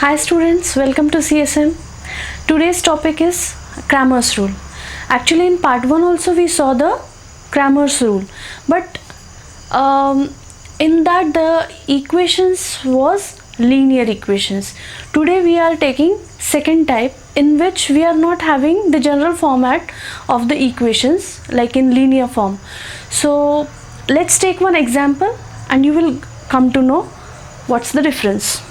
Hi students, welcome to CSM. Today's topic is Cramer's rule. Actually in part 1 also we saw the Cramer's rule, but in that the equations was linear equations. Today we are taking second type, in which we are not having the general format of the equations like in linear form. So let's take one example and you will come to know what's the difference.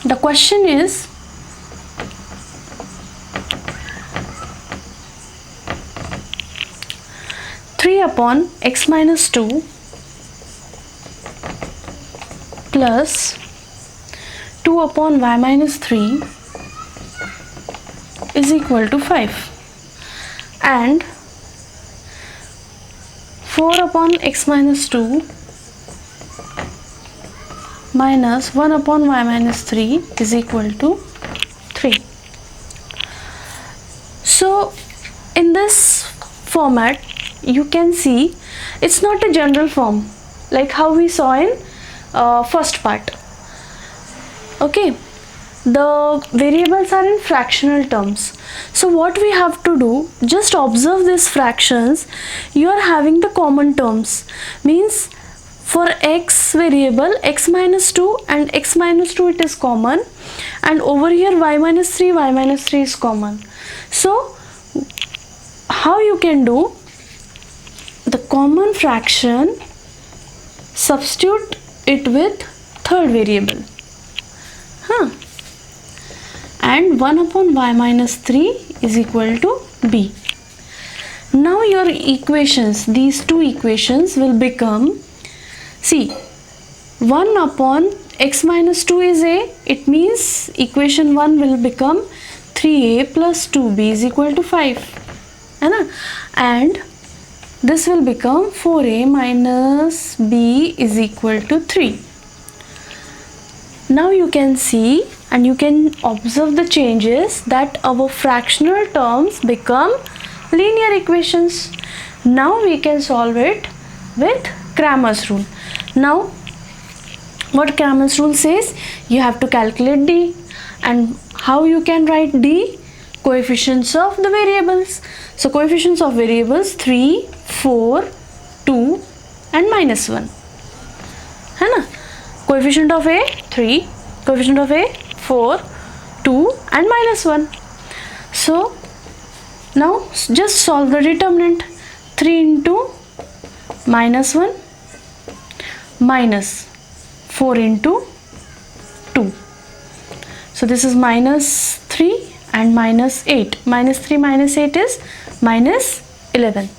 The question is, three upon x minus 2 plus 2 upon y minus 3 is equal to 5, and 4 upon x minus 2 minus 1 upon y minus 3 is equal to 3. So in this format you can see it's not a general form like how we saw in first part. Okay, the variables are in fractional terms. So what we have to do, just observe these fractions. You are having the common terms, means for x variable x minus 2 and x minus 2 it is common, and over here y minus 3 is common. So how you can do, the common fraction substitute it with third variable, and 1 upon y minus 3 is equal to b. Now your equations, these two equations will become, see, 1 upon x minus 2 is a, it means equation 1 will become 3a plus 2b is equal to 5, and this will become 4a minus b is equal to 3. Now you can see and you can observe the changes that our fractional terms become linear equations. Now we can solve it with Cramer's rule. Now what Cramer's rule says, you have to calculate d, and how you can write d? Coefficients of the variables. So coefficients of variables 3, 4, 2 and minus 1. Coefficient of a 3, coefficient of a 4, 2 and minus 1. So now just solve the determinant. 3 into minus 1 minus 4 into 2. So this is minus 3 and minus 8. Minus 3 minus 8 is minus 11.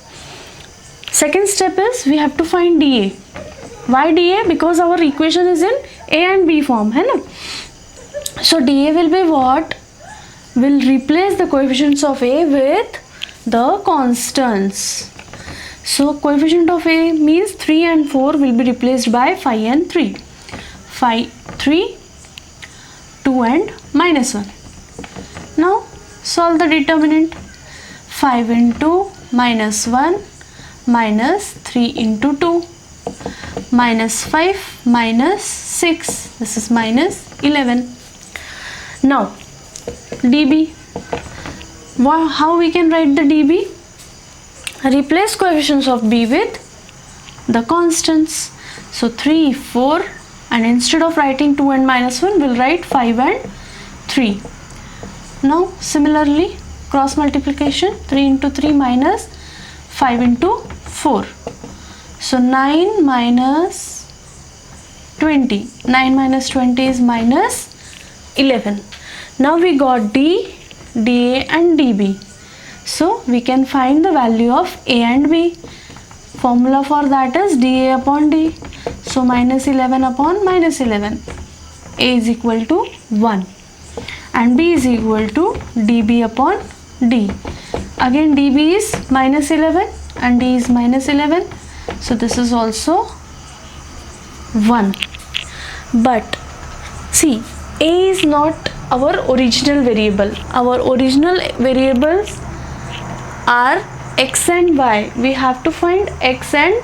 Second step is we have to find dA. Why dA? Because our equation is in A and B form. So dA will be what? Will replace the coefficients of A with the constants. So coefficient of A means 3 and 4 will be replaced by 5 and 3. 5, 3, 2 and minus 1. Now solve the determinant. 5 into minus 1 minus 3 into 2 minus 5 minus 6. This is minus 11. Now dB. How we can write the dB? Replace coefficients of b with the constants. So 3, 4, and instead of writing 2 and minus 1 we'll write 5 and 3. Now similarly cross multiplication, 3 into 3 minus 5 into 4. So 9 minus 20. 9 minus 20 is minus 11. Now we got d, dA and dB. So we can find the value of A and B. Formula for that is dA upon d. So minus 11 upon minus 11. A is equal to 1 and B is equal to dB upon d. Again dB is minus 11 and d is minus 11. So this is also 1. But see, A is not our original variable. Our original variables are x and y. We have to find x and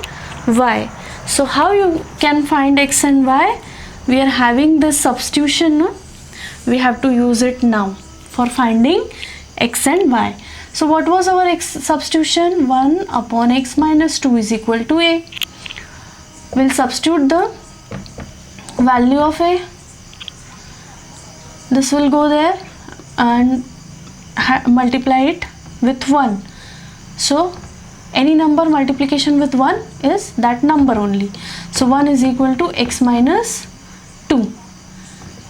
y. So how you can find x and y? we are having this substitution, no? We have to use it now for finding x and y. So what was our x substitution? 1 upon x minus 2 is equal to a. We'll substitute the value of a. This will go there and multiply it with 1. So any number multiplication with 1 is that number only. So 1 is equal to x minus 2.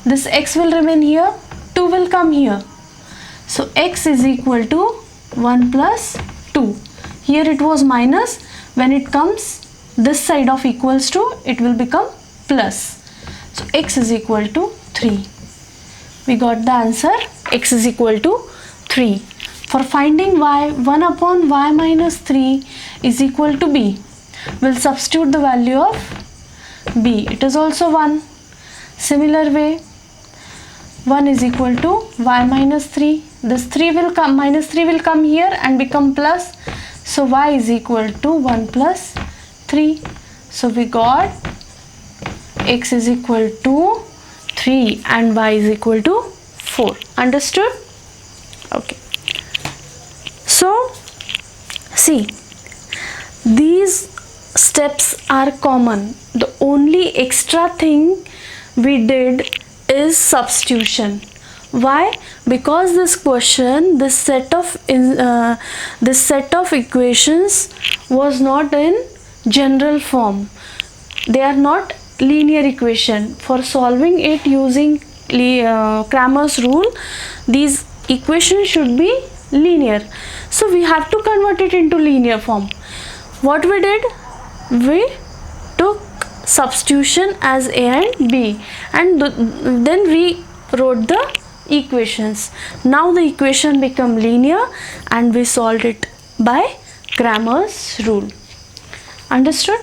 This x will remain here, 2 will come here. So x is equal to 1 plus 2. Here it was minus. When it comes this side of equals to, it will become plus. So x is equal to 3. We got the answer, x is equal to 3. For finding y, 1 upon y minus 3 is equal to b. We'll substitute the value of b. It is also 1. Similar way, 1 is equal to y minus 3. This 3 will come, minus 3 will come here and become plus. So y is equal to 1 plus 3. So we got x is equal to 3 and y is equal to 4. Understood? Okay. So see, these steps are common. The only extra thing we did is substitution. Why? Because this question, this set of equations was not in general form. They are not linear equation. For solving it using Cramer's rule, these equations should be linear. So we have to convert it into linear form. What we did? We took substitution as a and b, and then we wrote the equations. Now the equation become linear and we solved it by Cramer's rule. Understood?